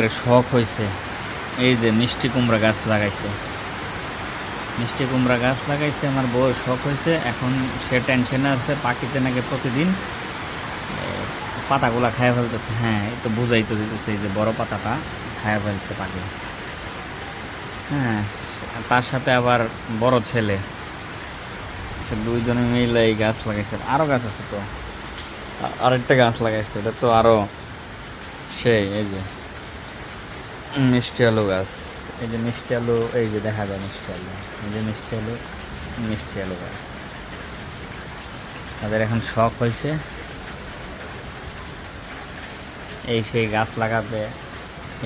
একবারে শখ হয়েছে। এই যে মিষ্টি কুমড়া গাছ লাগাইছে, মিষ্টি কুমড়া গাছ লাগাইছে আমার বউ, শখ হয়েছে। এখন সে টেনশনে আছে, পাখিতে নাকি প্রতিদিন পাতাগুলা খায় ফেলতেছে। হ্যাঁ, এই তো বুঝাই তো দিতেছে, এই যে বড় পাতাটা খায় ফেলছে পাখি। হ্যাঁ, তার সাথে আবার বড় ছেলে, সে দুইজনে মিলে এই গাছ লাগাইছে। আরও গাছ আছে তো, আরেকটা গাছ লাগাইছে, এটা তো আরও সেই। এই যে মিষ্টি আলু গাছ, এই যে মিষ্টি আলু, এই যে দেখা যায় মিষ্টি আলু, এই যে মিষ্টি আলু, মিষ্টি আলু গাছ। তাদের এখন শখ হয়েছে এই সেই গাছ লাগাবে,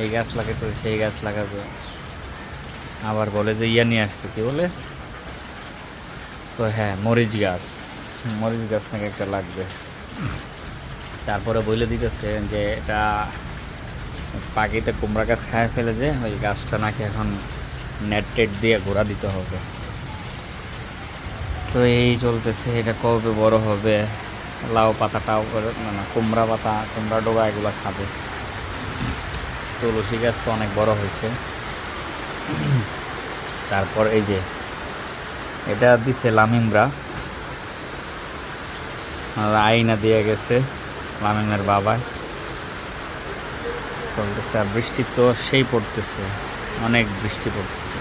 এই গাছ লাগাতে সেই গাছ লাগাবে। আবার বলে যে ইয়া নিয়ে আসছে, কী বলে তো, হ্যাঁ মরিচ গাছ, মরিচ গাছ নাকি একটা লাগবে। তারপরে বলে দিতেছে যে এটা পাখিতে কুমড়া গাছ খায় ফেলে, যে ওই গাছটা নাকি এখন নেট টেট দিয়ে ঘোরা দিতে হবে। তো এই চলতেছে, এটা কবে বড় হবে। লাউ পাতাটাও না, কুমড়া পাতা, কুমড়া ডোবা এগুলো খাবে। তুলসী গাছ তো অনেক বড় হয়েছে। তারপর এই যে এটা দিছে লামিমরা, আইনা দিয়ে গেছে লামিমের বাবা। চলতেছে, আর বৃষ্টি তো সেই পড়তেছে, অনেক বৃষ্টি পড়তেছে।